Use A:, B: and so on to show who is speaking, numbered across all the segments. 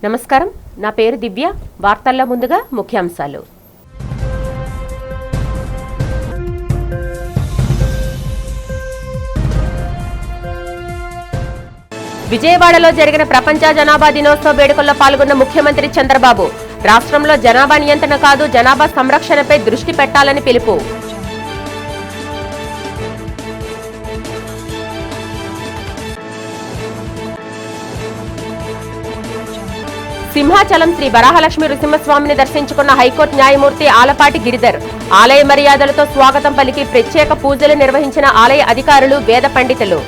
A: నమస్కారం, నా పేరు దివ్య. వార్తల్లో ముందుగా ముఖ్యాంశాలు. విజయవాడలో జరిగిన ప్రపంచ జనాభా దినోత్సవ వేడుకల్లో పాల్గొన్న ముఖ్యమంత్రి చంద్రబాబు రాష్ట్రంలో జనాభా నియంత్రణ కాదు, జనాభా సంరక్షణపై దృష్టి పెట్టాలని పిలుపు. సింహాచలం శ్రీ వరాహలక్ష్మి నృసింహస్వామిని దర్శించుకున్న హైకోర్టు న్యాయమూర్తి ఆలపాటి గిరిధర్ ఆలయ మర్యాదలతో స్వాగతం పలికి ప్రత్యేక పూజలు నిర్వహించిన ఆలయ అధికారులు, వేద పండితులు.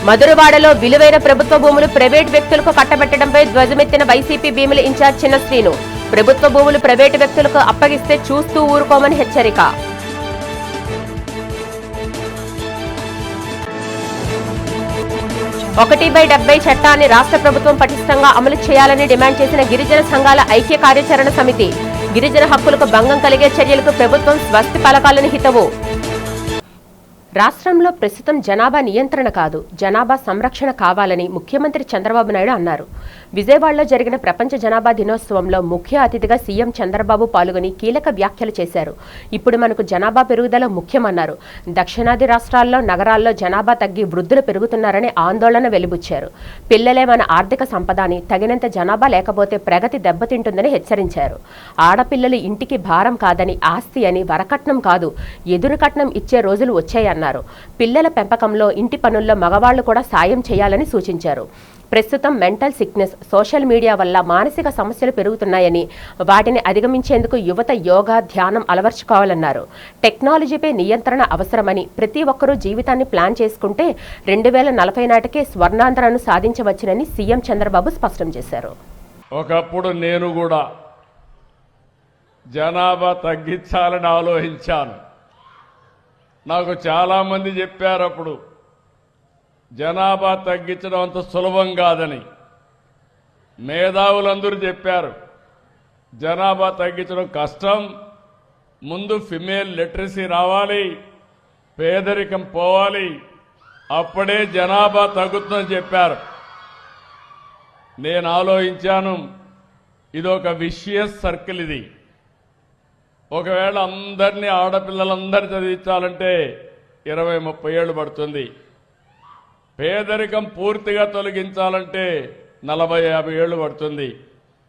A: మధురవాడలో విలువైన ప్రభుత్వ భూములు ప్రైవేటు వ్యక్తులకు కట్టబెట్టడంపై ధ్వజమెత్తిన వైసీపీ భీముల ఇన్ఛార్జ్ చిన్నశ్రీను ప్రభుత్వ భూములు ప్రైవేటు వ్యక్తులకు అప్పగిస్తే చూస్తూ ఊరుకోమని హెచ్చరిక. 1/70 చట్టాన్ని రాష్ట్ర ప్రభుత్వం పటిష్టంగా అమలు చేయాలని డిమాండ్ చేసిన గిరిజన సంఘాల ఐక్య కార్యాచరణ సమితి. గిరిజన హక్కులకు భంగం కలిగే చర్యలకు ప్రభుత్వం స్వస్తి పలకాలని హితవు. రాష్ట్రంలో ప్రస్తుతం జనాభా నియంత్రణ కాదు, జనాభా సంరక్షణ కావాలని ముఖ్యమంత్రి చంద్రబాబు నాయుడు అన్నారు. విజయవాడలో జరిగిన ప్రపంచ జనాభా దినోత్సవంలో ముఖ్య అతిథిగా సీఎం చంద్రబాబు పాల్గొని కీలక వ్యాఖ్యలు చేశారు. ఇప్పుడు మనకు జనాభా పెరుగుదల ముఖ్యమన్నారు. దక్షిణాది రాష్ట్రాల్లో, నగరాల్లో జనాభా తగ్గి వృద్ధులు పెరుగుతున్నారని ఆందోళన వెలిబుచ్చారు. పిల్లలే మన ఆర్థిక సంపద అని, తగినంత జనాభా లేకపోతే ప్రగతి దెబ్బతింటుందని హెచ్చరించారు. ఆడపిల్లలు ఇంటికి భారం కాదని, ఆస్తి అని, వరకట్నం కాదు ఎదురు కట్నం ఇచ్చే రోజులు వచ్చాయన్నారు. పిల్లల పెంపకంలో, ఇంటి పనుల్లో మగవాళ్లు కూడా సాయం చేయాలని సూచించారు. ప్రస్తుతం మెంటల్ సిక్నెస్, సోషల్ మీడియా వల్ల మానసిక సమస్యలు పెరుగుతున్నాయని, వాటిని అధిగమించేందుకు యువత యోగా, ధ్యానం అలవర్చుకోవాలన్నారు. టెక్నాలజీపై నియంత్రణ అవసరమని, ప్రతి ఒక్కరూ జీవితాన్ని ప్లాన్ చేసుకుంటే 2040 నాటికే స్వర్ణాంధ్రను సాధించవచ్చునని సీఎం చంద్రబాబు స్పష్టం చేశారు.
B: ఒకప్పుడు నేను కూడా జనాభా తగ్గించాలని ఆలోచించాను. నాకు చాలామంది చెప్పారు అప్పుడు జనాభా తగ్గించడం అంత సులభం కాదని. మేధావులందరూ చెప్పారు జనాభా తగ్గించడం కష్టం, ముందు ఫిమేల్ లిటరసీ రావాలి, పేదరికం పోవాలి, అప్పుడే జనాభా తగ్గుతుందని చెప్పారు. నేను ఆలోచించాను, ఇదొక విషియస్ సర్కిల్. ఇది ఒకవేళ అందరినీ, ఆడపిల్లలందరినీ చదివించాలంటే 20-30 ఏళ్ళు పడుతుంది. పేదరికం పూర్తిగా తొలగించాలంటే 40-50 ఏళ్ళు పడుతుంది.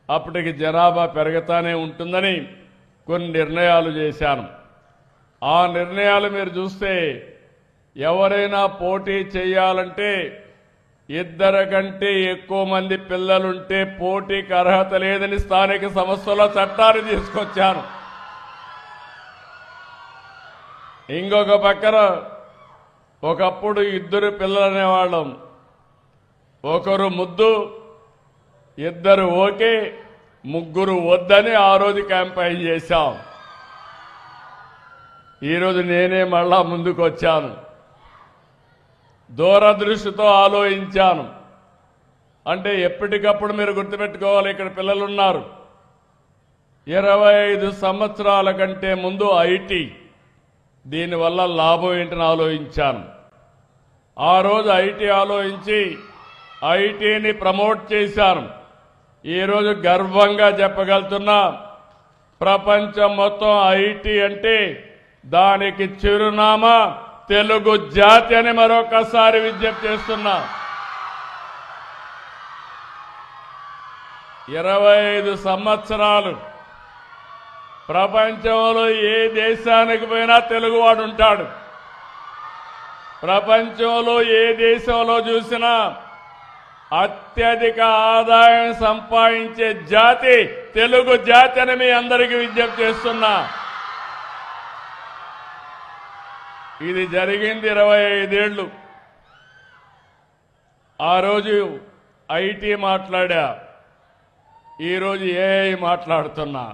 B: అప్పటికి జనాభా పెరుగుతానే ఉంటుందని కొన్ని నిర్ణయాలు చేశాను. ఆ నిర్ణయాలు మీరు చూస్తే ఎవరైనా పోటీ చేయాలంటే 2 కంటే ఎక్కువ మంది పిల్లలుంటే పోటీకి అర్హత లేదని స్థానిక సంస్థల చట్టాన్ని తీసుకొచ్చాను. ఇంకొక పక్కన ఒకప్పుడు 2 పిల్లలనేవాళ్ళం, ఒకరు ముద్దు, 2 ఓకే, 3 వద్దని ఆ రోజు క్యాంపెయిన్ చేశాం. ఈరోజు నేనే మళ్ళా ముందుకు వచ్చాను. దూరదృష్టితో ఆలోచించాను. అంటే ఎప్పటికప్పుడు మీరు గుర్తుపెట్టుకోవాలి, ఇక్కడ పిల్లలున్నారు. 25 సంవత్సరాల కంటే ముందు ఐటీ, దీనివల్ల లాభం ఏంటని ఆలోచించాను. ఆ రోజు ఐటీ ఆలోచించి ఐటీని ప్రమోట్ చేశాను. ఈరోజు గర్వంగా చెప్పగలుగుతున్నా, ప్రపంచం మొత్తం ఐటీ అంటే దానికి చిరునామా తెలుగు జాతి అని మరొకసారి విజ్ఞప్తి చేస్తున్నా. 25 సంవత్సరాలు ప్రపంచంలో ఏ దేశానికి పోయినా తెలుగువాడు ఉంటాడు. ప్రపంచంలో ఏ దేశంలో చూసినా అత్యధిక ఆదాయం సంపాదించే జాతి తెలుగు జాతి అని మీ అందరికీ విజ్ఞప్తి చేస్తున్నా. ఇది జరిగింది 25 ఏళ్ళు. ఆ రోజు ఐటీ మాట్లాడా, ఈరోజు ఏఐ మాట్లాడుతున్నా.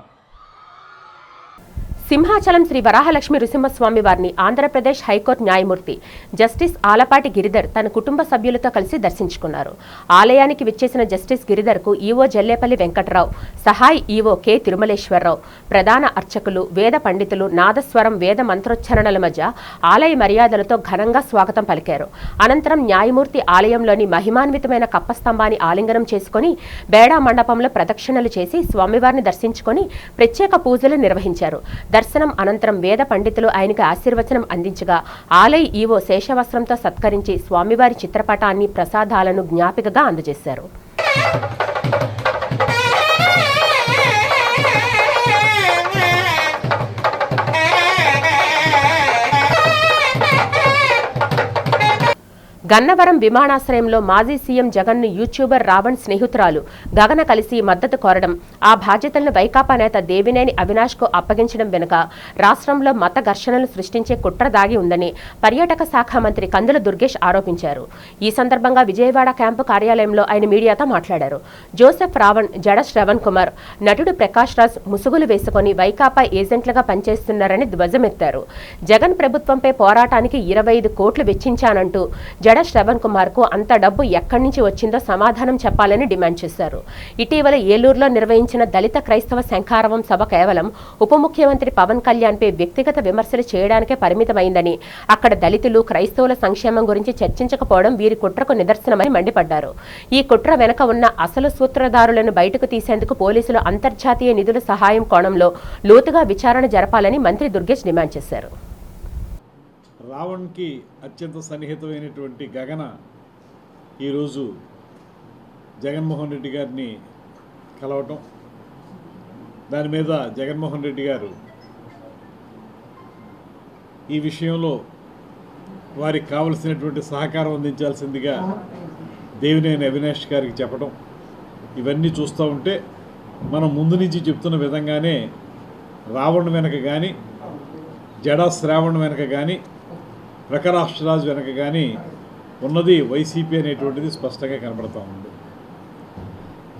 A: సింహాచలం శ్రీ వరాహలక్ష్మి నృసింహస్వామి వారిని ఆంధ్రప్రదేశ్ హైకోర్టు న్యాయమూర్తి జస్టిస్ ఆలపాటి గిరిధర్ తన కుటుంబ సభ్యులతో కలిసి దర్శించుకున్నారు. ఆలయానికి విచ్చేసిన జస్టిస్ గిరిధర్కు ఈవో జల్లేపల్లి వెంకట్రావు, సహాయ్ ఈవో కె తిరుమలేశ్వరరావు, ప్రధాన అర్చకులు, వేద పండితులు నాదస్వరం వేద మంత్రోచ్చరణల మధ్య ఆలయ మర్యాదలతో ఘనంగా స్వాగతం పలికారు. అనంతరం న్యాయమూర్తి ఆలయంలోని మహిమాన్వితమైన కప్పస్తంభాన్ని ఆలింగనం చేసుకుని బేడా మండపంలో ప్రదక్షిణలు చేసి స్వామివారిని దర్శించుకుని ప్రత్యేక పూజలు నిర్వహించారు. దర్శనం అనంతరం వేద పండితులు ఆయనకు ఆశీర్వచనం అందించగా ఆలయ ఈవో శేషవస్త్రంతో సత్కరించి స్వామివారి చిత్రపటాన్ని ప్రసాదాలను జ్ఞాపికగా అందజేశారు. గన్నవరం విమానాశ్రయంలో మాజీ సీఎం జగన్ను యూట్యూబర్ రావణ్ స్నేహితురాలు గగన కలిసి మద్దతు కోరడం, ఆ బాధ్యతలను వైకాపా నేత దేవినేని అవినాష్కు అప్పగించడం వెనుక రాష్ట్రంలో మత ఘర్షణలు సృష్టించే కుట్ర దాగి ఉందని పర్యాటక శాఖ మంత్రి కందుల దుర్గేష్ ఆరోపించారు. ఈ సందర్భంగా విజయవాడ క్యాంపు కార్యాలయంలో ఆయన మీడియాతో మాట్లాడారు. జోసెఫ్ రావణ్, జడ శ్రవణ్ కుమార్, నటుడు ప్రకాష్ రాజ్ ముసుగులు వేసుకుని వైకాపా ఏజెంట్లుగా పనిచేస్తున్నారని ధ్వజమెత్తారు. జగన్ ప్రభుత్వంపై పోరాటానికి 25 కోట్లు వెచ్చించానంటూ జడ శ్రవణ్ కుమార్ కు అంత డబ్బు ఎక్కడి నుంచి వచ్చిందో సమాధానం చెప్పాలని డిమాండ్ చేశారు. ఇటీవల ఏలూరులో నిర్వహించిన దళిత క్రైస్తవ శంఖారవం సభ కేవలం ఉప ముఖ్యమంత్రి పవన్ కళ్యాణ్ పై వ్యక్తిగత విమర్శలు చేయడానికే పరిమితమైందని, అక్కడ దళితులు క్రైస్తవుల సంక్షేమం గురించి చర్చించకపోవడం వీరి కుట్రకు నిదర్శనమని మండిపడ్డారు. ఈ కుట్ర వెనక ఉన్న అసలు సూత్రధారులను బయటకు తీసేందుకు పోలీసులు అంతర్జాతీయ నిధుల సహాయం కోణంలో లోతుగా విచారణ జరపాలని మంత్రి దుర్గేష్ డిమాండ్ చేశారు.
C: రావణ్కి అత్యంత సన్నిహితమైనటువంటి గగన ఈరోజు జగన్మోహన్ రెడ్డి గారిని కలవటం, దాని మీద జగన్మోహన్ రెడ్డి గారు ఈ విషయంలో వారికి కావలసినటువంటి సహకారం అందించాల్సిందిగా దేవినేని అవినాష్ గారికి చెప్పడం, ఇవన్నీ చూస్తూ ఉంటే మనం ముందు నుంచి చెప్తున్న విధంగానే రావణ్ వెనక కానీ, జడా శ్రావణ్ వెనక కానీ, ప్రకాష్ రాజ్ వెనక కానీ ఉన్నది వైసీపీ అనేటువంటిది స్పష్టంగా కనబడుతూ ఉంది.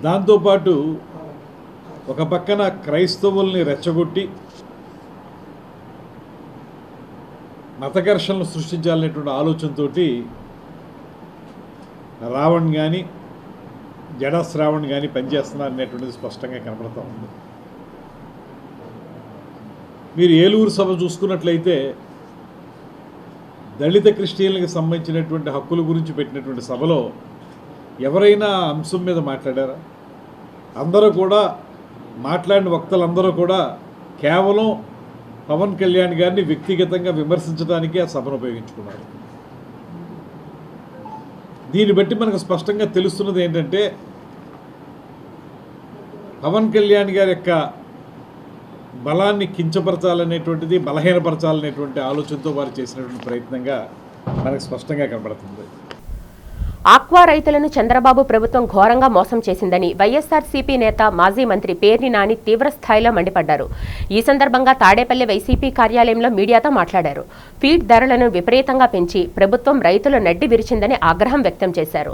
C: దాంతోపాటు ఒక పక్కన క్రైస్తవుల్ని రెచ్చగొట్టి మత ఘర్షణలు సృష్టించాలనేటువంటి ఆలోచనతో రావణ్ కానీ జడా శ్రావణ్ కానీ పనిచేస్తున్నారు అనేటువంటిది స్పష్టంగా కనబడుతూ ఉంది. మీరు ఏలూరు సభ చూసుకున్నట్లయితే దళిత క్రిస్టియన్లకు సంబంధించినటువంటి హక్కుల గురించి పెట్టినటువంటి సభలో ఎవరైనా అంశం మీద మాట్లాడారా? అందరూ కూడా మాట్లాడిన వక్తలందరూ కూడా కేవలం పవన్ కళ్యాణ్ గారిని వ్యక్తిగతంగా విమర్శించడానికి ఆ సభను ఉపయోగించుకున్నారు. దీన్ని బట్టి మనకు స్పష్టంగా తెలుస్తున్నది ఏంటంటే పవన్ కళ్యాణ్ గారి యొక్క బలాన్ని కించపరచాలనేటువంటిది, బలహీనపరచాలనేటువంటి ఆలోచనతో వారు చేసినటువంటి ప్రయత్నంగా మనకు స్పష్టంగా కనబడుతుంది.
A: ఆక్వా రైతులను చంద్రబాబు ప్రభుత్వం ఘోరంగా మోసం చేసిందని వైఎస్ఆర్సీపీ నేత మాజీ మంత్రి పేర్ని నాని తీవ్రస్థాయిలో మండిపడ్డారు. ఈ సందర్భంగా తాడేపల్లి వైసీపీ కార్యాలయంలో మీడియాతో మాట్లాడారు. ఫీడ్ ధరలను విపరీతంగా పెంచి ప్రభుత్వం రైతుల నడ్డి విరిచిందని ఆగ్రహం వ్యక్తం చేశారు.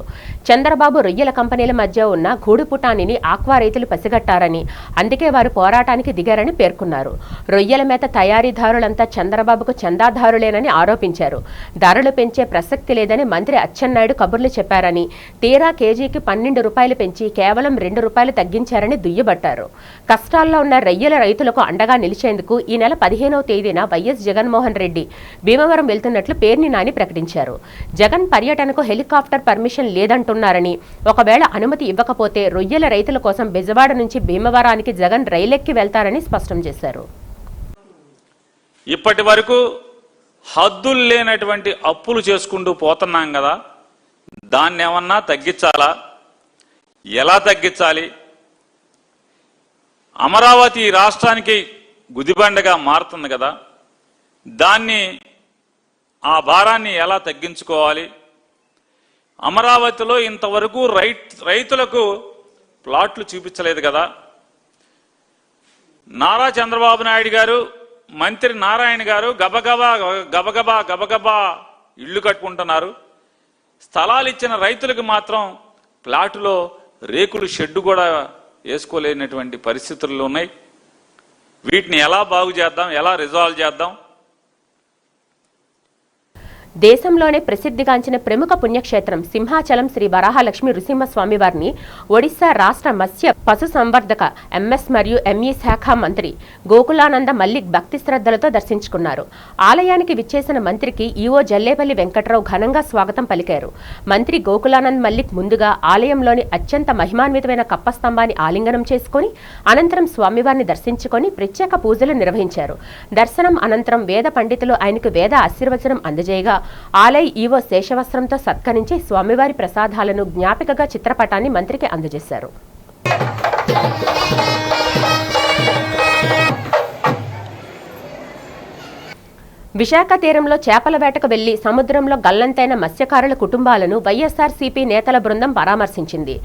A: చంద్రబాబు రొయ్యల కంపెనీల మధ్య ఉన్న గూడుపుటానిని ఆక్వా రైతులు పసిగట్టారని, అందుకే వారు పోరాటానికి దిగారని పేర్కొన్నారు. రొయ్యల మేత తయారీదారులంతా చంద్రబాబుకు చందాదారులేనని ఆరోపించారు. ధరలు పెంచే ప్రసక్తి లేదని మంత్రి అచ్చెన్నాయుడు కబుర్లు చెప్పారని, తీరా కేజీకి 12 రూపాయలు పెంచి కేవలం 2 రూపాయలు తగ్గించారని దుయ్యబట్టారు. కష్టాల్లో ఉన్న రొయ్యల రైతులకు అండగా నిలిచేందుకు ఈ నెల 15వ తేదీన వైఎస్ జగన్మోహన్ రెడ్డి భీమవరం వెళ్తున్నట్లు పేర్ని నాని ప్రకటించారు. జగన్ పర్యటనకు హెలికాప్టర్ పర్మిషన్ లేదంటున్నారని, ఒకవేళ అనుమతి ఇవ్వకపోతే రొయ్యల రైతుల కోసం బెజవాడ నుంచి భీమవరానికి జగన్ రైలెక్కి వెళ్తారని స్పష్టం చేశారు.
D: ఇప్పటి వరకు హద్దులు లేనటువంటి అప్పులు చేసుకుంటూ పోతున్నాం కదా, దాన్ని ఏమన్నా తగ్గించాలా? ఎలా తగ్గించాలి? అమరావతి రాష్ట్రానికి గుదిబండగా మారుతుంది కదా, దాన్ని ఆ భారాన్ని ఎలా తగ్గించుకోవాలి? అమరావతిలో ఇంతవరకు రైతులకు ప్లాట్లు చూపించలేదు కదా. నారా చంద్రబాబు నాయుడు గారు, మంత్రి నారాయణ గారు గబగబా ఇళ్లు కట్టుకుంటున్నారు. స్థలాలు ఇచ్చిన రైతులకు మాత్రం ప్లాటులో రేకులు షెడ్డు కూడా వేసుకోలేనటువంటి పరిస్థితుల్లో ఉన్నాయి. వీటిని ఎలా బాగు చేద్దాం, ఎలా రిజాల్వ్ చేద్దాం.
A: దేశంలోనే ప్రసిద్ధిగాంచిన ప్రముఖ పుణ్యక్షేత్రం సింహాచలం శ్రీ వరాహలక్ష్మి నృసింహస్వామి వారిని ఒడిశా రాష్ట్ర మత్స్య పశు సంవర్ధక ఎంఎస్ మరియు ఎంఈ శాఖ మంత్రి గోకులానంద మల్లిక్ భక్తి శ్రద్ధలతో దర్శించుకున్నారు. ఆలయానికి విచ్చేసిన మంత్రికి ఈవో జల్లేపల్లి వెంకట్రావు ఘనంగా స్వాగతం పలికారు. మంత్రి గోకులానంద్ మల్లిక్ ముందుగా ఆలయంలోని అత్యంత మహిమాన్వితమైన కప్పస్తంభాన్ని ఆలింగనం చేసుకుని అనంతరం స్వామివారిని దర్శించుకొని ప్రత్యేక పూజలు నిర్వహించారు. దర్శనం అనంతరం వేద పండితులు ఆయనకు వేద ఆశీర్వచనం అందజేయగా ఆలయ ఈవో శేషవస్త్రంతో సత్కరించి స్వామివారి ప్రసాదాలను జ్ఞాపికగా చిత్రపటాన్ని మంత్రికి అందజేశారు. విశాఖ తీరంలో చేపల వేటకు వెళ్లి సముద్రంలో గల్లంతైన మత్స్యకారుల కుటుంబాలను వైఎస్ఆర్సీపీ నేతల బృందం పరామర్శించింది.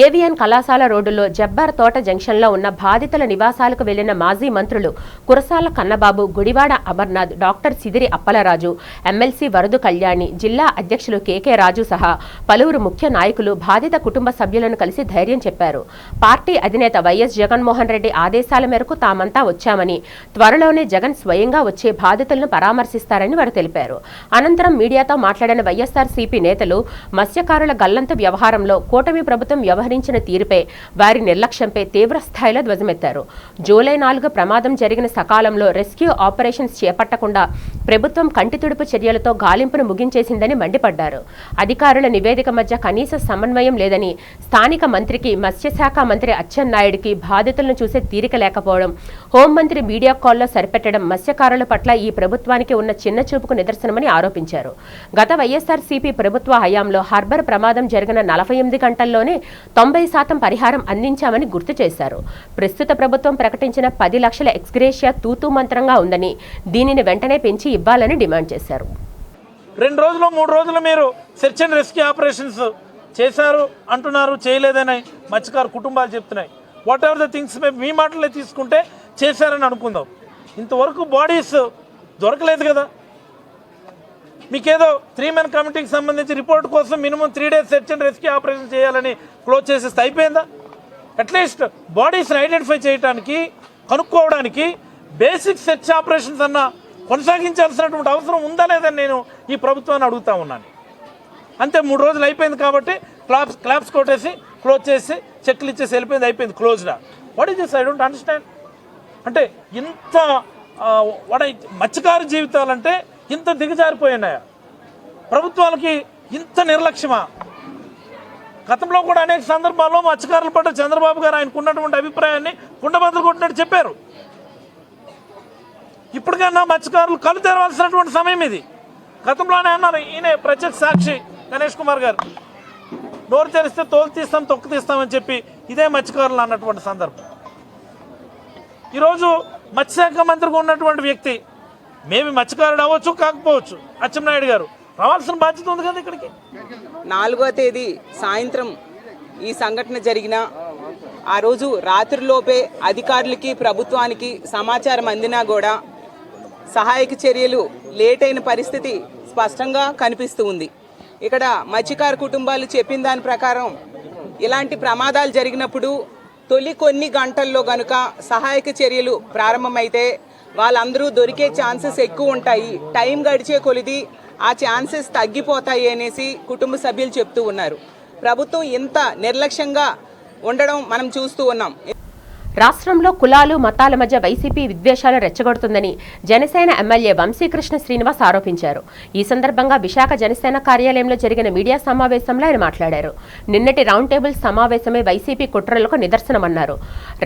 A: ఏవిఎన్ కళాశాల రోడ్డులో జబ్బార్ తోట జంక్షన్లో ఉన్న బాధితుల నివాసాలకు వెళ్లిన మాజీ మంత్రులు కురసాల కన్నబాబు, గుడివాడ అమర్నాథ్, డాక్టర్ సిదిరి అప్పలరాజు, ఎమ్మెల్సీ వరదు కళ్యాణి, జిల్లా అధ్యక్షులు కేకే రాజు సహా పలువురు ముఖ్య నాయకులు బాధిత కుటుంబ సభ్యులను కలిసి ధైర్యం చెప్పారు. పార్టీ అధినేత వైఎస్ జగన్మోహన్ రెడ్డి ఆదేశాల మేరకు తామంతా వచ్చామని, త్వరలోనే జగన్ స్వయంగా వచ్చే బాధితులను పరామర్శిస్తారని వారు తెలిపారు. అనంతరం మీడియాతో మాట్లాడిన వైఎస్ఆర్సీపీ నేతలు మత్స్యకారుల గల్లంతు వ్యవహారంలో కూటమి ప్రభుత్వం వ్యవహరించిన తీరుపై, వారి నిర్లక్ష్యంపై తీవ్ర స్థాయిలో ధ్వజమెత్తారు. జూలై 4 ప్రమాదం జరిగిన సకాలంలో రెస్క్యూ ఆపరేషన్స్ చేపట్టకుండా ప్రభుత్వం కంటితుడుపు చర్యలతో గాలింపును ముగించేసిందని మండిపడ్డారు. అధికారుల నివేదిక మధ్య కనీస సమన్వయం లేదని, స్థానిక మంత్రికి మత్స్యశాఖ మంత్రి అచ్చెన్నాయుడికి బాధితులను చూసే తీరిక లేకపోవడం, హోంమంత్రి మీడియా కాల్లో సరిపెట్టడం మత్స్యకారుల పట్ల ఈ ప్రభుత్వానికి ఉన్న చిన్న చూపుకు నిదర్శనమని ఆరోపించారు. గత వైఎస్ఆర్సీపీ ప్రభుత్వ హయాంలో హార్బర్ ప్రమాదం జరిగిన 48 గంటల్లోనే 90% పరిహారం అందించామని గుర్తు చేశారు. ప్రస్తుత ప్రభుత్వం ప్రకటించిన 10 లక్షల ఎక్స్గ్రేషియా తూతూ మంత్రంగా ఉందని, దీనిని వెంటనే పెంచి ఇవ్వాలని డిమాండ్ చేశారు.
E: 2 రోజులు 3 రోజులు మీరు సెర్చ్ అండ్ రెస్క్యూ ఆపరేషన్స్ చేశారు అంటున్నారు, చేయలేదని మత్స్యకారు కుటుంబాలు చెప్తున్నాయి. వాట్ ఎవర్ ద థింగ్స్ మీ మాటలే తీసుకుంటే చేశారని అనుకుందాం. ఇంతవరకు బాడీస్ దొరకలేదు కదా. మీకేదో 3 మెన్ కమిటీకి సంబంధించి రిపోర్ట్ కోసం minimum 3 days search and rescue operation చేయాలని క్లోజ్ చేసేస్తే అయిపోయిందా? అట్లీస్ట్ బాడీస్ని ఐడెంటిఫై చేయడానికి, కనుక్కోవడానికి బేసిక్ సెర్చ్ ఆపరేషన్స్ అన్న కొనసాగించాల్సినటువంటి అవసరం ఉందా లేదని నేను ఈ ప్రభుత్వాన్ని అడుగుతా ఉన్నాను. అంతే, 3 రోజులు అయిపోయింది కాబట్టి క్లాప్స్ కొట్టేసి క్లోజ్ చేసి చెక్లు ఇచ్చేసి వెళ్ళిపోయింది, అయిపోయింది, క్లోజ్డా. What is this? I don't understand. అంటే ఇంత మత్స్యకారు జీవితాలంటే ఇంత దిగజారిపోయినాయా? ప్రభుత్వాలకి ఇంత నిర్లక్ష్యమా? గతంలో కూడా అనేక సందర్భాల్లో మత్స్యకారుల పట్ల చంద్రబాబు గారు ఆయనకు ఉన్నటువంటి అభిప్రాయాన్ని కుండబద్దలు కొట్టినట్టు చెప్పారు. ఇప్పటికైనా మత్స్యకారులు కళ్ళు తెరవాల్సినటువంటి సమయం ఇది. గతంలోనే అన్నారు, ఈయన ప్రత్యక్ష సాక్షి గణేష్ కుమార్ గారు, నోరు తెరిస్తే తోలు తీస్తాం, తొక్కు తీస్తామని చెప్పి ఇదే మత్స్యకారులు అన్నటువంటి సందర్భం. ఈరోజు మత్స్యశాఖ మంత్రిగా ఉన్నటువంటి వ్యక్తి, మేబీ మత్స్యకారుడు అవ్వచ్చు, కాకపోవచ్చు, అచ్చెన్నాయుడు గారు రావాల్సిన బాధ్యత ఉంది కదా ఇక్కడికి.
F: 4వ తేదీ సాయంత్రం ఈ సంఘటన జరిగిన ఆ రోజు రాత్రిలోపే అధికారులకి, ప్రభుత్వానికి సమాచారం అందినా కూడా సహాయక చర్యలు లేట్ అయిన పరిస్థితి స్పష్టంగా కనిపిస్తూ ఉంది. ఇక్కడ మత్స్యకారు కుటుంబాలు చెప్పిన దాని ప్రకారం ఇలాంటి ప్రమాదాలు జరిగినప్పుడు తొలి కొన్ని గంటల్లో గనుక సహాయక చర్యలు ప్రారంభమైతే వాళ్ళందరూ దొరికే ఛాన్సెస్ ఎక్కువ ఉంటాయి, టైం గడిచే కొలిది ఆ ఛాన్సెస్ తగ్గిపోతాయి అనేసి కుటుంబ సభ్యులు చెప్తూ ఉన్నారు. ప్రభుత్వం ఇంత నిర్లక్ష్యంగా ఉండడం మనం చూస్తూ ఉన్నాం.
A: రాష్ట్రంలో కులాలు, మతాల మధ్య వైసీపీ విద్వేషాలు రెచ్చగొడుతుందని జనసేన ఎమ్మెల్యే వంశీకృష్ణ శ్రీనివాస్ ఆరోపించారు. ఈ సందర్భంగా విశాఖ జనసేన కార్యాలయంలో జరిగిన మీడియా సమావేశంలో ఆయన మాట్లాడారు. నిన్నటి రౌండ్ టేబుల్ సమావేశమే వైసీపీ కుట్రలకు నిదర్శనమన్నారు.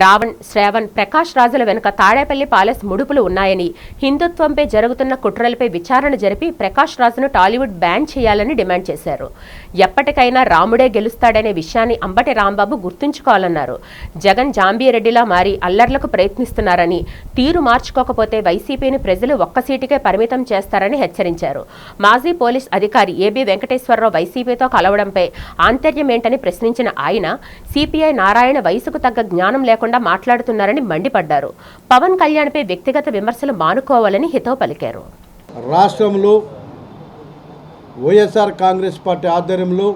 A: రావణ్, శ్రావణ్, ప్రకాష్ రాజుల వెనుక తాడేపల్లి ప్యాలెస్ ముడుపులు ఉన్నాయని, హిందుత్వంపై జరుగుతున్న కుట్రలపై విచారణ జరిపి ప్రకాష్ రాజును టాలీవుడ్ బ్యాన్ చేయాలని డిమాండ్ చేశారు. ఎప్పటికైనా రాముడే గెలుస్తాడనే విషయాన్ని అంబటి రాంబాబు గుర్తుంచుకోవాలన్నారు. జగన్ జాంబీరెడ్డి మారి అల్లర్లకు ప్రయత్నిస్తున్నారని, తీరు మార్చుకోకపోతే వైసీపీని ప్రజలు ఒక్క సీటుకే పరిమితం చేస్తారని హెచ్చరించారు. మాజీ పోలీస్ అధికారి ఏబీ వెంకటేశ్వరరావు వైసీపీతో కలవడంపై ఆంతర్యమేంటని ప్రశ్నించిన ఆయన, సిపిఐ నారాయణ వయసుకు తగ్గ జ్ఞానం లేకుండా మాట్లాడుతున్నారని మండిపడ్డారు. పవన్ కళ్యాణ్పై వ్యక్తిగత విమర్శలు మానుకోవాలని హితవు పలికారు.
G: రాష్ట్రంలో వైఎస్ఆర్ కాంగ్రెస్ పార్టీ ఆధ్వర్యంలో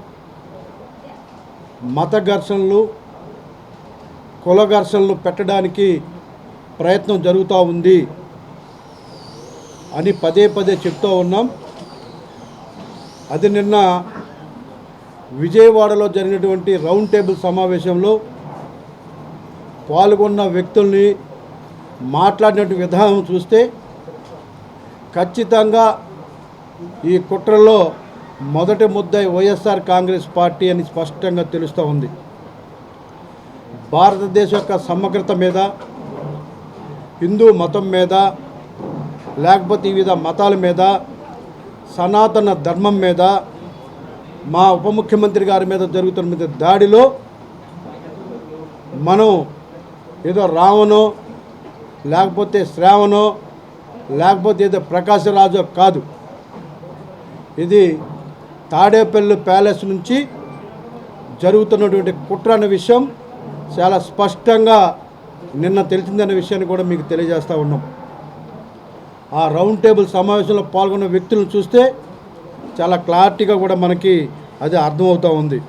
G: మత ఘర్షణలు, కుల ఘర్షణలు పెట్టడానికి ప్రయత్నం జరుగుతూ ఉంది అని పదే పదే చెప్తూ ఉన్నాం. అది నిన్న విజయవాడలో జరిగినటువంటి రౌండ్ టేబుల్ సమావేశంలో పాల్గొన్న వ్యక్తుల్ని మాట్లాడినటువంటి విధానం చూస్తే ఖచ్చితంగా ఈ కుట్రలో మొదటి ముద్దాయి వైఎస్ఆర్ కాంగ్రెస్ పార్టీ అని స్పష్టంగా తెలుస్తూ ఉంది. భారతదేశం యొక్క సమగ్రత మీద, హిందూ మతం మీద, లేకపోతే వివిధ మతాల మీద, సనాతన ధర్మం మీద, మా ఉప ముఖ్యమంత్రి గారి మీద జరుగుతున్న దాడిలో మనం ఏదో రావణో లేకపోతే శ్రావణో లేకపోతే ఏదో ప్రకాశరాజో కాదు. ఇది తాడేపల్లి ప్యాలెస్ నుంచి జరుగుతున్నటువంటి కుట్ర అనే విషయం చాలా స్పష్టంగా నిన్న తెలిసిందనే విషయాన్ని కూడా మీకు తెలియజేస్తూ ఉన్నాం. ఆ రౌండ్ టేబుల్ సమావేశంలో పాల్గొన్న వ్యక్తులను చూస్తే చాలా క్లారిటీగా కూడా మనకి అది అర్థమవుతూ ఉంది.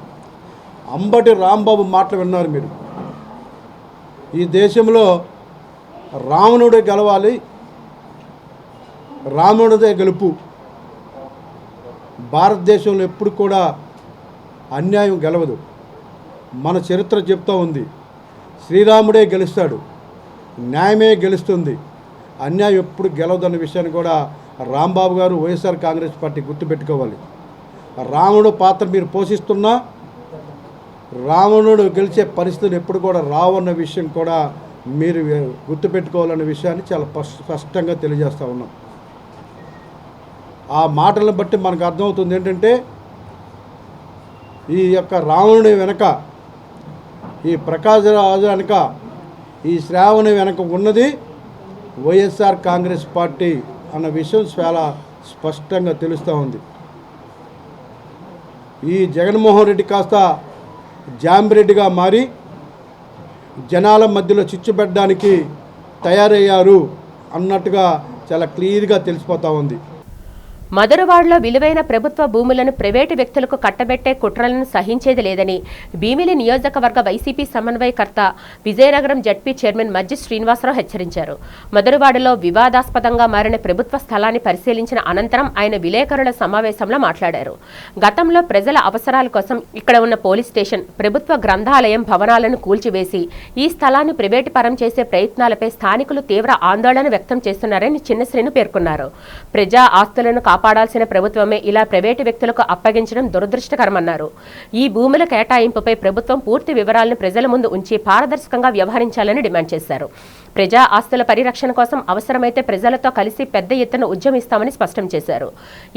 G: అంబటి రాంబాబు మాటలు విన్నారు మీరు. ఈ దేశంలో రావణుడే గెలవాలి, రావణుడే గెలుపు. భారతదేశంలో ఎప్పుడు కూడా అన్యాయం గెలవదు. మన చరిత్ర చెప్తూ ఉంది, శ్రీరాముడే గెలుస్తాడు, న్యాయమే గెలుస్తుంది, అన్యాయం ఎప్పుడు గెలవదన్న విషయాన్ని కూడా రాంబాబు గారు వైఎస్ఆర్ కాంగ్రెస్ పార్టీ గుర్తుపెట్టుకోవాలి. రావణుడు పాత్ర మీరు పోషిస్తున్నా రావణుడు గెలిచే పరిస్థితులు ఎప్పుడు కూడా రావన్న విషయం కూడా మీరు గుర్తుపెట్టుకోవాలనే విషయాన్ని చాలా స్పష్టంగా తెలియజేస్తూ ఉన్నాం. ఆ మాటలను బట్టి మనకు అర్థమవుతుంది ఏంటంటే ఈ యొక్క రావణుడి వెనక, ఈ ప్రకాశరాజు వెనక, ఈ శ్రావణి వెనక ఉన్నది వైఎస్ఆర్ కాంగ్రెస్ పార్టీ అన్న విషయం చాలా స్పష్టంగా తెలుస్తూ ఉంది. ఈ జగన్మోహన్ రెడ్డి కాస్త జాంబిరెడ్డిగా మారి జనాల మధ్యలో చిచ్చుపెట్టడానికి తయారయ్యారు అన్నట్టుగా చాలా క్లియర్గా తెలిసిపోతూ ఉంది.
A: మధురవాడలో విలువైన ప్రభుత్వ భూములను ప్రైవేటు వ్యక్తులకు కట్టబెట్టే కుట్రలను సహించేది లేదని భీమిలి నియోజకవర్గ వైసీపీ సమన్వయకర్త విజయనగరం జడ్పీ చైర్మన్ మజ్జి శ్రీనివాసరావు హెచ్చరించారు. మధురవాడలో వివాదాస్పదంగా మారిన ప్రభుత్వ స్థలాన్ని పరిశీలించిన అనంతరం ఆయన విలేకరుల సమావేశంలో మాట్లాడారు. గతంలో ప్రజల అవసరాల కోసం ఇక్కడ ఉన్న పోలీస్ స్టేషన్, ప్రభుత్వ గ్రంథాలయం భవనాలను కూల్చివేసి ఈ స్థలాన్ని ప్రైవేటు పరం చేసే ప్రయత్నాలపై స్థానికులు తీవ్ర ఆందోళన వ్యక్తం చేస్తున్నారని చిన్నశ్రీను పేర్కొన్నారు. ప్రజా ఆస్తులను కాపాడాల్సిన ప్రభుత్వమే ఇలా ప్రైవేటు వ్యక్తులకు అప్పగించడం దురదృష్టకరమన్నారు. ఈ భూముల కేటాయింపుపై ప్రభుత్వం పూర్తి వివరాలను ప్రజల ముందు ఉంచి పారదర్శకంగా వ్యవహరించాలని డిమాండ్ చేశారు. ప్రజా ఆస్తుల పరిరక్షణ కోసం అవసరమైతే ప్రజలతో కలిసి పెద్ద ఎత్తున ఉద్యమిస్తామని స్పష్టం చేశారు.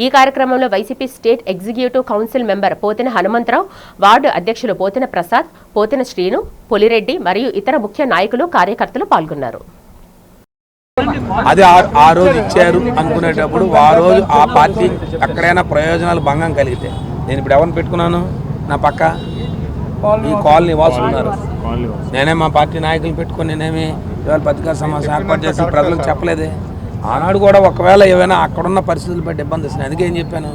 A: ఈ కార్యక్రమంలో YCP state executive council member Pothina Hanumantharao, ward అధ్యక్షులు పోతిన ప్రసాద్, పోతిన శ్రీను, పొలిరెడ్డి మరియు ఇతర ముఖ్య నాయకులు, కార్యకర్తలు పాల్గొన్నారు.
H: అది ఆ రోజు ఇచ్చారు అనుకునేటప్పుడు ఆ రోజు ఆ పార్టీ ఎక్కడైనా ప్రయోజనాలు భంగం కలిగితే, నేను ఇప్పుడు ఎవరిని పెట్టుకున్నాను నా పక్క, ఈ కాలనీ వాసులు ఉన్నారు, నేనే మా పార్టీ నాయకులు పెట్టుకొని నేనేమి ఇవాళ పత్రికా సమావేశం ఏర్పాటు చేసి ప్రజలకు చెప్పలేదే. ఆనాడు కూడా ఒకవేళ ఏమైనా అక్కడున్న పరిస్థితులు బట్టి ఇబ్బంది వస్తున్నాయి. అందుకే ఏం చెప్పాను,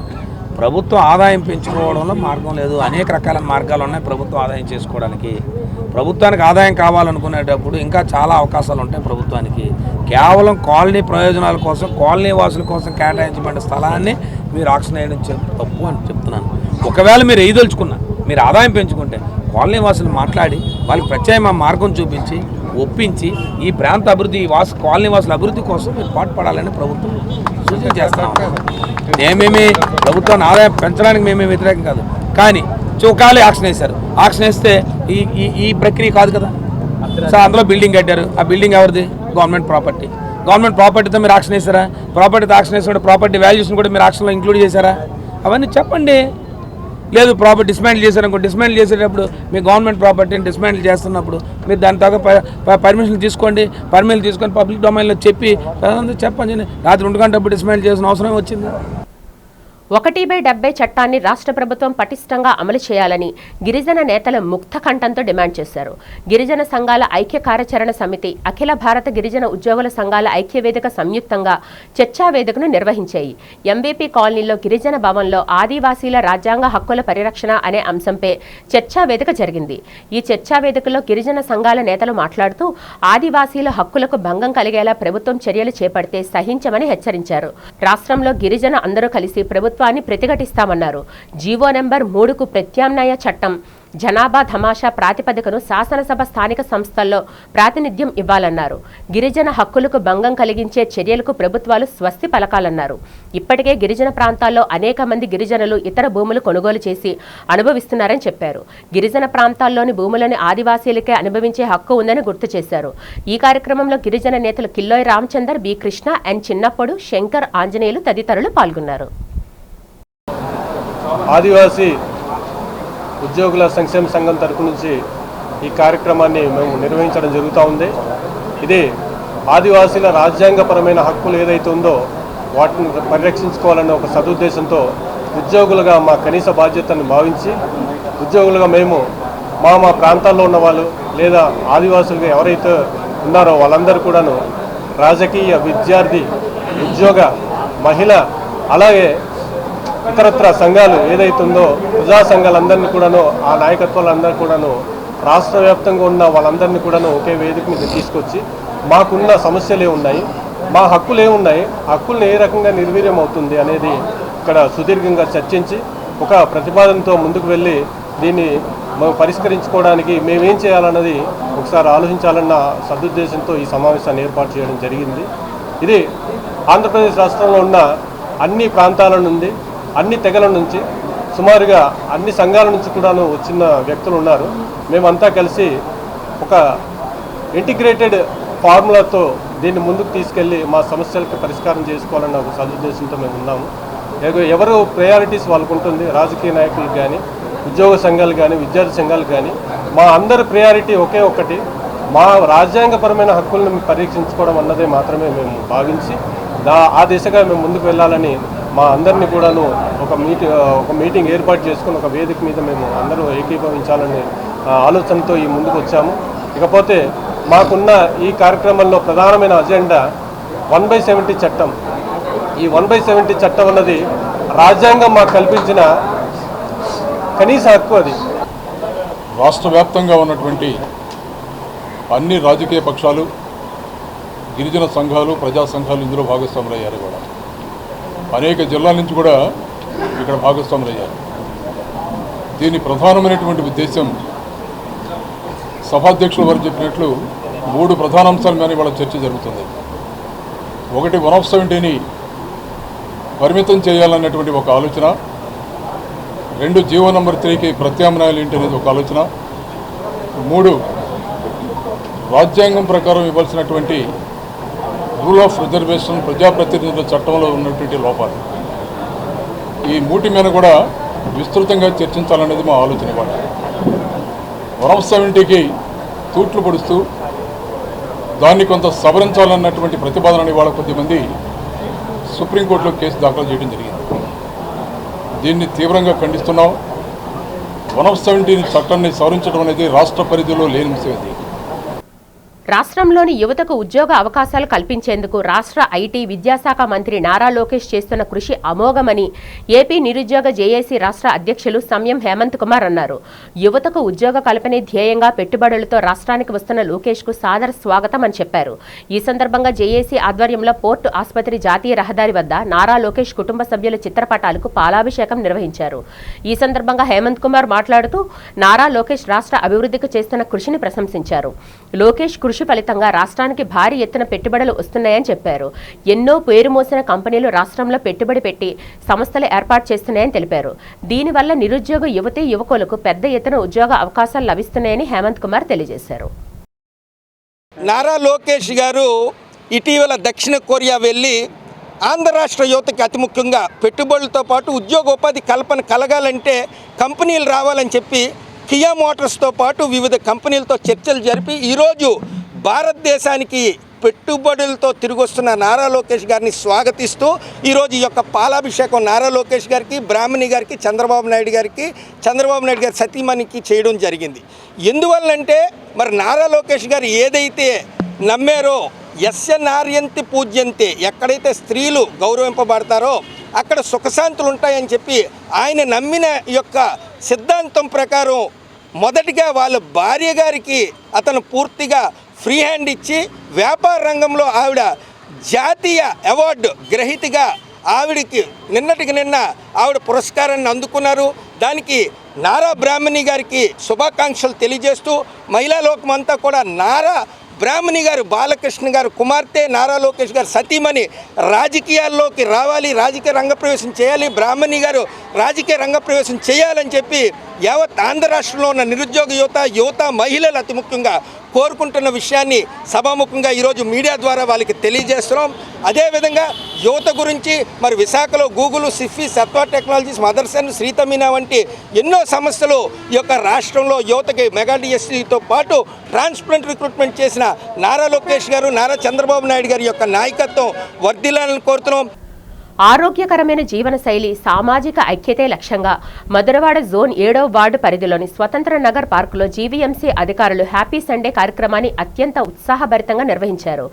H: ప్రభుత్వ ఆదాయం పెంచుకోవడంలో మార్గం లేదు, అనేక రకాల మార్గాలు ఉన్నాయి ప్రభుత్వ ఆదాయం చేసుకోవడానికి. ప్రభుత్వానికి ఆదాయం కావాలనుకునేటప్పుడు ఇంకా చాలా అవకాశాలు ఉంటాయి ప్రభుత్వానికి. కేవలం కాలనీ ప్రయోజనాల కోసం, కాలనీ వాసుల కోసం కేటాయించబడిన స్థలాన్ని మీరు ఆక్షన్ వేయడం తప్పు అని చెప్తున్నాను. ఒకవేళ మీరు ఎయిదలుచుకున్నా, మీరు ఆదాయం పెంచుకుంటే కాలనీ వాసులు మాట్లాడి వాళ్ళకి ప్రత్యేక మార్గం చూపించి ఒప్పించి ఈ ప్రాంత అభివృద్ధి, కాలనీ వాసుల అభివృద్ధి కోసం మీరు పాటుపడాలని ప్రభుత్వం సూచన చేస్తాం. మేమేమి ప్రభుత్వాన్ని ఆదాయం పెంచడానికి మేమేమి వ్యతిరేకం కాదు, కానీ చౌకాలి ఆక్షన్ వేశారు. ఆక్షన్ వేస్తే ఈ ప్రక్రియ కాదు కదా. సో అందులో బిల్డింగ్ కట్టారు, ఆ బిల్డింగ్ ఎవరిది? Government property. గవర్నమెంట్ ప్రాపర్టీతో మీరు ఆక్షన్ వేసారా? ప్రాపర్టీతో ఆక్షన్ వేసినప్పుడు ప్రాపర్టీ వాల్యూస్ని కూడా మీరు ఆక్షన్లో ఇంక్లూడ్ చేశారా? అవన్నీ చెప్పండి. లేదు ప్రాపర్టీ డిస్మాంటిల్ చేశారనుకో, డిస్మాంటిల్ చేసేటప్పుడు మీ గవర్నమెంట్ ప్రాపర్టీని డిస్మాంటిల్ చేస్తున్నప్పుడు మీరు దాని తగ్గ పర్మిషన్ తీసుకోండి. పర్మిషన్ తీసుకొని పబ్లిక్ డొమైన్లో చెప్పండి. రాత్రి 2 గంటలప్పుడు డిస్మాంటిల్ చేసిన అవసరం వచ్చింది.
A: 1/70 చట్టాన్ని రాష్ట్ర ప్రభుత్వం పటిష్టంగా అమలు చేయాలని గిరిజన నేతలు ముక్త కంఠంతో డిమాండ్ చేశారు. గిరిజన సంఘాల ఐక్య కార్యాచరణ సమితి, అఖిల భారత గిరిజన ఉద్యోగుల సంఘాల ఐక్యవేదిక సంయుక్తంగా చర్చా వేదికను నిర్వహించాయి. ఎంబీపీ కాలనీలో గిరిజన భవన్లో ఆదివాసీల రాజ్యాంగ హక్కుల పరిరక్షణ అనే అంశంపై చర్చా వేదిక జరిగింది. ఈ చర్చా వేదికలో గిరిజన సంఘాల నేతలు మాట్లాడుతూ ఆదివాసీల హక్కులకు భంగం కలిగేలా ప్రభుత్వం చర్యలు చేపడితే సహించమని హెచ్చరించారు. రాష్ట్రంలో గిరిజన అందరూ కలిసి ప్రభుత్వాన్ని ప్రతిఘటిస్తామన్నారు. జీవో నెంబర్ 3కు ప్రత్యామ్నాయ చట్టం జనాభా ధమాషా ప్రాతిపదికను శాసనసభ స్థానిక సంస్థల్లో ప్రాతినిధ్యం ఇవ్వాలన్నారు. గిరిజన హక్కులకు భంగం కలిగించే చర్యలకు ప్రభుత్వాలు స్వస్తి పలకాలన్నారు. ఇప్పటికే గిరిజన ప్రాంతాల్లో అనేక మంది గిరిజనులు ఇతర భూములు కొనుగోలు చేసి అనుభవిస్తున్నారని చెప్పారు. గిరిజన ప్రాంతాల్లోని భూములను ఆదివాసీలకే అనుభవించే హక్కు ఉందని గుర్తు చేశారు. ఈ కార్యక్రమంలో గిరిజన నేతలు కిల్లోయ్ రామచందర్, బి కృష్ణ, ఎన్ చిన్నప్పుడు, శంకర్, ఆంజనేయులు తదితరులు పాల్గొన్నారు.
I: ఆదివాసీ ఉద్యోగుల సంక్షేమ సంఘం తరపు నుంచి ఈ కార్యక్రమాన్ని మేము నిర్వహించడం జరుగుతూ ఉంది. ఇది ఆదివాసీల రాజ్యాంగపరమైన హక్కులు ఏదైతే ఉందో వాటిని పరిరక్షించుకోవాలనే ఒక సదుద్దేశంతో ఉద్యోగులుగా మా కనీస బాధ్యతను భావించి ఉద్యోగులుగా మేము మా ప్రాంతాల్లో ఉన్న వాళ్ళు లేదా ఆదివాసులుగా ఎవరైతే ఉన్నారో వాళ్ళందరూ కూడాను రాజకీయ, విద్యార్థి, ఉద్యోగ, మహిళ, అలాగే ఇతరత్ర సంఘాలు ఏదైతే ఉందో ప్రజా సంఘాలందరినీ కూడాను ఆ నాయకత్వాలందరూ కూడాను రాష్ట్ర వ్యాప్తంగా ఉన్న వాళ్ళందరినీ కూడాను ఒకే వేదిక మీద తీసుకొచ్చి మాకున్న సమస్యలు ఏమున్నాయి, మా హక్కులు ఏమున్నాయి, హక్కుల్ని ఏ రకంగా నిర్వీర్యం అవుతుంది అనేది ఇక్కడ సుదీర్ఘంగా చర్చించి ఒక ప్రతిపాదనతో ముందుకు వెళ్ళి దీన్ని మేము పరిష్కరించుకోవడానికి మేమేం చేయాలన్నది ఒకసారి ఆలోచించాలన్న సదుద్దేశంతో ఈ సమావేశాన్ని ఏర్పాటు చేయడం జరిగింది. ఇది ఆంధ్రప్రదేశ్ రాష్ట్రంలో ఉన్న అన్ని ప్రాంతాల నుండి, అన్ని తెగల నుంచి, సుమారుగా అన్ని సంఘాల నుంచి కూడాను వచ్చిన వ్యక్తులు ఉన్నారు. మేమంతా కలిసి ఒక ఇంటిగ్రేటెడ్ ఫార్ములాతో దీన్ని ముందుకు తీసుకెళ్ళి మా సమస్యలకు పరిష్కారం చేసుకోవాలన్న ఒక సదుద్దేశంతో మేము ఉన్నాము. ఎవరు ప్రయారిటీస్ వాళ్ళకు ఉంటుంది, రాజకీయ నాయకులకు కానీ, ఉద్యోగ సంఘాలు కానీ, విద్యార్థి సంఘాలు కానీ, మా అందరి ప్రయారిటీ ఒకే ఒక్కటి, మా రాజ్యాంగపరమైన హక్కులను పరీక్షించుకోవడం అన్నదే మాత్రమే మేము భావించి ఆ దిశగా మేము ముందుకు వెళ్ళాలని మా అందరినీ కూడాను ఒక మీటింగ్ ఏర్పాటు చేసుకుని ఒక వేదిక మీద మేము అందరూ ఏకీభవించాలనే ఆలోచనతో ఈ ముందుకు వచ్చాము. ఇకపోతే మాకున్న ఈ కార్యక్రమంలో ప్రధానమైన అజెండా 1/70 చట్టం. ఈ 1/70 చట్టం అన్నది రాజ్యాంగం మాకు కల్పించిన కనీస హక్కు. అది
J: రాష్ట్ర వ్యాప్తంగా ఉన్నటువంటి అన్ని రాజకీయ పక్షాలు, గిరిజన సంఘాలు, ప్రజా సంఘాలు ఇందులో భాగస్వాములయ్యారు. కూడా అనేక జిల్లాల నుంచి కూడా ఇక్కడ భాగస్వాములయ్యారు. దీని ప్రధానమైనటువంటి ఉద్దేశం సభాధ్యక్షులు వారు చెప్పినట్లు 3 ప్రధాన అంశాల మీద ఇవాళ చర్చ జరుగుతుంది. ఒకటి 170ని పరిమితం చేయాలన్నటువంటి ఒక ఆలోచన, 2 జీవో నెంబర్ 3కి ప్రత్యామ్నాయాలు ఏంటి అనేది ఒక ఆలోచన, 3 రాజ్యాంగం ప్రకారం ఇవ్వాల్సినటువంటి రూల్ ఆఫ్ రిజర్వేషన్ ప్రజాప్రతినిధుల చట్టంలో ఉన్నటువంటి లోపాలు. ఈ 3 మీద కూడా విస్తృతంగా చర్చించాలనేది మా ఆలోచన. ఇవాళ 170కి తూట్లు పొడుస్తూ దాన్ని కొంత సవరించాలన్నటువంటి ప్రతిపాదనని ఇవాళ కొద్దిమంది సుప్రీంకోర్టులో కేసు దాఖలు చేయడం జరిగింది. దీన్ని తీవ్రంగా ఖండిస్తున్నాం. 170 చట్టాన్ని సవరించడం అనేది రాష్ట్ర పరిధిలో లేని అంశం. ఇది
A: రాష్ట్రంలోని యువతకు ఉద్యోగ అవకాశాలు కల్పించేందుకు రాష్ట్ర ఐటీ విద్యాశాఖ మంత్రి నారా లోకేష్ చేస్తున్న కృషి అమోఘమని ఏపీ నిరుద్యోగ జేఏసీ రాష్ట్ర అధ్యక్షులు సమ్యం హేమంత్ కుమార్ అన్నారు. యువతకు ఉద్యోగ కల్పనే ధ్యేయంగా పెట్టుబడులతో రాష్ట్రానికి వస్తున్న లోకేష్కు సాదర స్వాగతం అని చెప్పారు. ఈ సందర్భంగా జేఏసీ ఆధ్వర్యంలో పోర్టు ఆసుపత్రి జాతీయ రహదారి వద్ద నారా లోకేష్ కుటుంబ సభ్యుల చిత్రపటాలకు పాలాభిషేకం నిర్వహించారు. ఈ సందర్భంగా హేమంత్ కుమార్ మాట్లాడుతూ నారా లోకేష్ రాష్ట్ర అభివృద్ధికి చేస్తున్న కృషిని ప్రశంసించారు. లోకేష్ కృషి ఫలితంగా రాష్ట్రానికి భారీ ఎత్తున పెట్టుబడులు వస్తున్నాయని చెప్పారు. ఎన్నో పేరు మోసిన కంపెనీలు రాష్ట్రంలో పెట్టుబడి పెట్టి సంస్థలు ఏర్పాటు చేస్తున్నాయని తెలిపారు. దీనివల్ల నిరుద్యోగ యువతీ యువకులకు పెద్ద ఎత్తున ఉద్యోగ అవకాశాలు లభిస్తున్నాయని హేమంత్ కుమార్ తెలియజేశారు.
K: నారా లోకేష్ గారు ఇటీవల దక్షిణ కొరియా వెళ్ళి ఆంధ్ర రాష్ట్ర యువతకి అతి ముఖ్యంగా పెట్టుబడులతో పాటు ఉద్యోగోపాధి కల్పన కలగాలంటే కంపెనీలు రావాలని చెప్పి కియా మోటార్స్తో పాటు వివిధ కంపెనీలతో చర్చలు జరిపి ఈరోజు భారతదేశానికి పెట్టుబడులతో తిరిగి వస్తున్న నారా లోకేష్ గారిని స్వాగతిస్తూ ఈరోజు ఈ యొక్క పాలాభిషేకం నారా లోకేష్ గారికి, బ్రాహ్మణి గారికి, చంద్రబాబు నాయుడు గారి సతీమణికి చేయడం జరిగింది. ఎందువల్లంటే మరి నారా లోకేష్ గారు ఏదైతే నమ్మారో యస్యనార్యంతి పూజ్యంతే, ఎక్కడైతే స్త్రీలు గౌరవింపబడతారో అక్కడ సుఖశాంతులు ఉంటాయని చెప్పి ఆయన నమ్మిన యొక్క సిద్ధాంతం ప్రకారం మొదటిగా వాళ్ళ భార్య గారికి అతను పూర్తిగా ఫ్రీ హ్యాండ్ ఇచ్చి వ్యాపార రంగంలో ఆవిడ జాతీయ అవార్డు గ్రహీతగా ఆవిడికి నిన్నటికి నిన్న ఆవిడ పురస్కారాన్ని అందుకున్నారు. దానికి నారా బ్రాహ్మణి గారికి శుభాకాంక్షలు తెలియజేస్తూ మహిళా లోకమంతా కూడా నారా బ్రాహ్మణి గారు, బాలకృష్ణ గారు కుమార్తె, నారా లోకేష్ గారు సతీమణి రాజకీయాల్లోకి రావాలి, రాజకీయ రంగప్రవేశం చేయాలి, బ్రాహ్మణి గారు రాజకీయ రంగప్రవేశం చేయాలని చెప్పి యావత్ ఆంధ్ర రాష్ట్రంలో ఉన్న నిరుద్యోగ యువత మహిళలు అతి ముఖ్యంగా కోరుకుంటున్న విషయాన్ని సభాముఖంగా ఈరోజు మీడియా ద్వారా వాళ్ళకి తెలియజేస్తున్నాం. అదేవిధంగా యువత గురించి మరి విశాఖలో Google, Sify, Satva technologies, Motherson, శ్రీతమీనా వంటి ఎన్నో సంస్థలు ఈ యొక్క రాష్ట్రంలో యువతకి మెగా డిఎస్సీతో పాటు ట్రాన్స్పరెంట్ రిక్రూట్మెంట్ చేసిన నారా లోకేష్ గారు, నారా చంద్రబాబు నాయుడు గారి యొక్క నాయకత్వం వర్ధిల్లాలని కోరుతున్నాం.
A: ఆరోగ్యకరమైన జీవనశైలి, సామాజిక ఐక్యతే లక్ష్యంగా మధురవాడ జోన్ 7వ వార్డు పరిధిలోని స్వతంత్ర నగర్ పార్కులో జీవీఎంసీ అధికారులు హ్యాపీ సండే కార్యక్రమాన్ని అత్యంత ఉత్సాహభరితంగా నిర్వహించారు.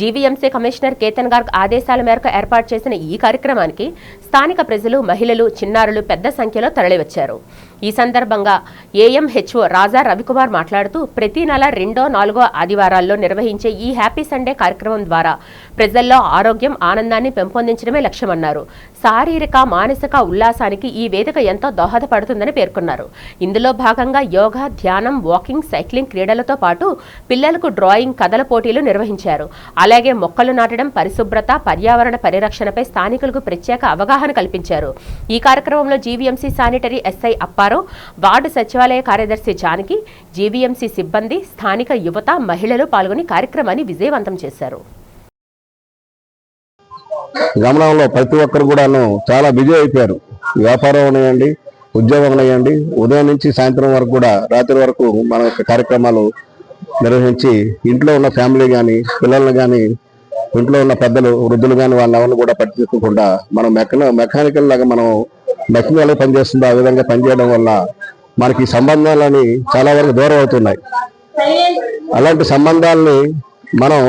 A: జీవీఎంసీ కమిషనర్ కేతన్ గార్గ్ ఆదేశాల మేరకు ఏర్పాటు చేసిన ఈ కార్యక్రమానికి స్థానిక ప్రజలు, మహిళలు, చిన్నారులు పెద్ద సంఖ్యలో తరలివచ్చారు. ఈ సందర్భంగా ఏఎంహెచ్ఓ రాజా రవికుమార్ మాట్లాడుతూ ప్రతి నెల 2, 4 ఆదివారాల్లో నిర్వహించే ఈ హ్యాపీ సండే కార్యక్రమం ద్వారా ప్రజల్లో ఆరోగ్యం, ఆనందాన్ని పెంపొందించడమే లక్ష్యమన్నారు. శారీరక, మానసిక ఉల్లాసానికి ఈ వేదిక ఎంతో దోహదపడుతుందని పేర్కొన్నారు. ఇందులో భాగంగా యోగా, ధ్యానం, వాకింగ్, సైక్లింగ్ క్రీడలతో పాటు పిల్లలకు డ్రాయింగ్, కథల పోటీలు నిర్వహించారు. అలాగే మొక్కలు నాటడం, పరిశుభ్రత, పర్యావరణ పరిరక్షణపై స్థానికులకు ప్రత్యేక అవగాహన కల్పించారు. ఈ కార్యక్రమంలో GVMC sanitary SI Apparao, ward సచివాలయ కార్యదర్శి జానకి, జీవీఎంసీ సిబ్బంది, స్థానిక యువత, మహిళలు పాల్గొని కార్యక్రమాన్ని విజయవంతం చేశారు.
L: గమనంలో ప్రతి ఒక్కరు కూడాను చాలా బిజీ అయిపోయారు. వ్యాపారం ఉన్నాయండి, ఉద్యోగం ఉన్నాయండి. ఉదయం నుంచి సాయంత్రం వరకు కూడా, రాత్రి వరకు మన యొక్క కార్యక్రమాలు నిర్వహించి ఇంట్లో ఉన్న ఫ్యామిలీ కానీ, పిల్లలను కానీ, ఇంట్లో ఉన్న పెద్దలు, వృద్ధులు కానీ వాళ్ళని ఎవరిని కూడా పట్టించుకోకుండా మనం మెకానికల్ లాగా మనం మెషిన్ ఎలా పనిచేస్తుందో ఆ విధంగా పనిచేయడం వల్ల మనకి సంబంధాలని చాలా వరకు దూరం అవుతున్నాయి. అలాంటి సంబంధాలని మనం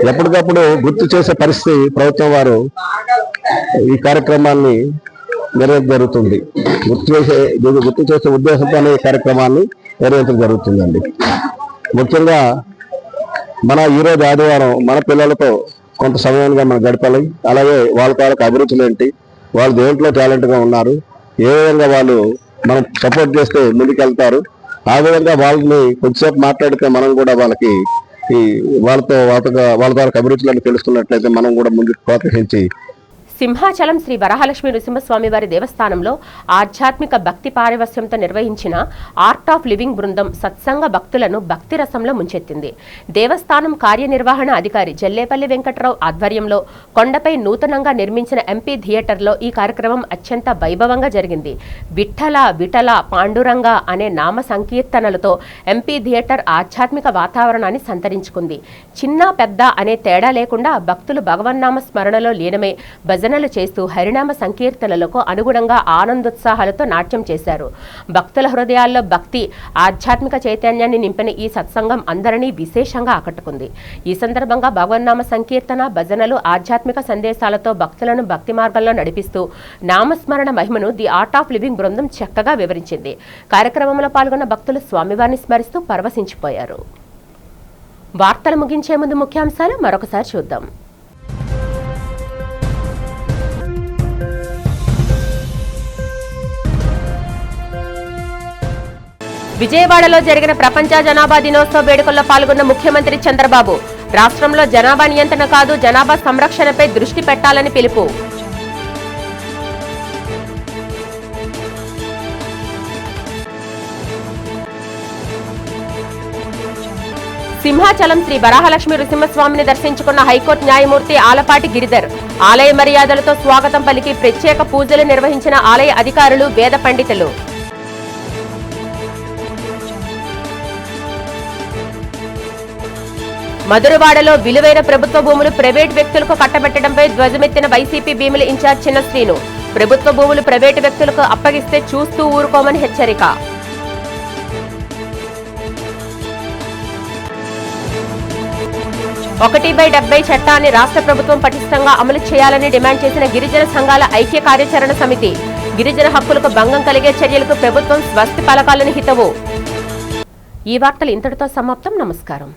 L: ఎప్పటికప్పుడు గుర్తు చేసే పరిస్థితి ప్రభుత్వం వారు ఈ కార్యక్రమాన్ని నిర్వహించడం జరుగుతుంది. గుర్తు చేసే ఉద్దేశంతోనే ఈ కార్యక్రమాన్ని నిర్వహించడం జరుగుతుందండి. ముఖ్యంగా మన ఈరోజు ఆదివారం మన పిల్లలతో కొంత సమయంగా మనం గడపాలి. అలాగే వాళ్ళ తాలూకు అభిరుచులు ఏంటి, వాళ్ళు దేంట్లో టాలెంట్గా ఉన్నారు, ఏ విధంగా వాళ్ళు మనం సపోర్ట్ చేస్తే ముందుకెళ్తారు, ఆ విధంగా వాళ్ళని కొద్దిసేపు మాట్లాడితే మనం కూడా వాళ్ళకి వాళ్ళ తాలూకు అభిరుచులను తెలుసుకున్నట్లయితే మనం కూడా ముందుకు ప్రోత్సహించి
A: సింహాచలం శ్రీ వరహాలక్ష్మి నృసింహస్వామివారి దేవస్థానంలో ఆధ్యాత్మిక భక్తి పారవస్యంతో నిర్వహించిన ఆర్ట్ ఆఫ్ లివింగ్ బృందం సత్సంగ భక్తులను భక్తి రసంలో ముంచెత్తింది. దేవస్థానం కార్యనిర్వహణ అధికారి జల్లేపల్లి వెంకట్రావు ఆధ్వర్యంలో కొండపై నూతనంగా నిర్మించిన ఎంపీ థియేటర్లో ఈ కార్యక్రమం అత్యంత వైభవంగా జరిగింది. విఠల విఠల పాండురంగ అనే నామ సంకీర్తనలతో ఎంపీ థియేటర్ ఆధ్యాత్మిక వాతావరణాన్ని సంతరించుకుంది. చిన్న పెద్ద అనే తేడా లేకుండా భక్తులు భగవన్నామ స్మరణలో లీనమై భజనలు చేస్తూ హరినామ సంకీర్తనలకు అనుగుణంగా ఆనందోత్సాహాలతో నాట్యం చేశారు. భక్తుల హృదయాల్లో భక్తి, ఆధ్యాత్మిక చైతన్యాన్ని నింపిన ఈ సత్సంగం అందరినీ విశేషంగా ఆకట్టుకుంది. ఈ సందర్భంగా భగవన్నామ సంకీర్తన, భజనలు, ఆధ్యాత్మిక సందేశాలతో భక్తులను భక్తి మార్గంలో నడిపిస్తూ నామస్మరణ మహిమను ది ఆర్ట్ ఆఫ్ లివింగ్ బృందం చక్కగా వివరించింది. కార్యక్రమంలో పాల్గొన్న భక్తులు స్వామివారిని స్మరిస్తూ పరవశించిపోయారు. వార్తలు ముగించే ముందు ముఖ్యాంశాలు మరొకసారి చూద్దాం. విజయవాడలో జరిగిన ప్రపంచ జనాభా దినోత్సవ వేడుకల్లో పాల్గొన్న ముఖ్యమంత్రి చంద్రబాబు రాష్ట్రంలో జనాభా నియంత్రణ కాదు, జనాభా సంరక్షణపై దృష్టి పెట్టాలని పిలుపు. సింహాచలం శ్రీ వరాహలక్ష్మి నృసింహస్వామిని దర్శించుకున్న హైకోర్టు న్యాయమూర్తి ఆలపాటి గిరిధర్ ఆలయ మర్యాదలతో స్వాగతం పలికి ప్రత్యేక పూజలు నిర్వహించిన ఆలయ అధికారులు, వేద పండితులు. మధురవాడలో విలువైన ప్రభుత్వ భూములు ప్రైవేటు వ్యక్తులకు కట్టబెట్టడంపై ధ్వజమెత్తిన వైసీపీ భీముల ఇన్ఛార్జ్ చిన్న శ్రీను. ప్రభుత్వ భూములు ప్రైవేటు వ్యక్తులకు అప్పగిస్తే చూస్తూ ఊరుకోమని హెచ్చరిక. ఒకటి/70 చట్టాన్ని రాష్ట్ర ప్రభుత్వం పటిష్టంగా అమలు చేయాలని డిమాండ్ చేసిన గిరిజన సంఘాల ఐక్య కార్యాచరణ సమితి. గిరిజన హక్కులకు భంగం కలిగే చర్యలకు ప్రభుత్వం స్వస్తి పలకాలని హితవు. ఈ వార్తలు ఇంతటితో సమాప్తం. నమస్కారం.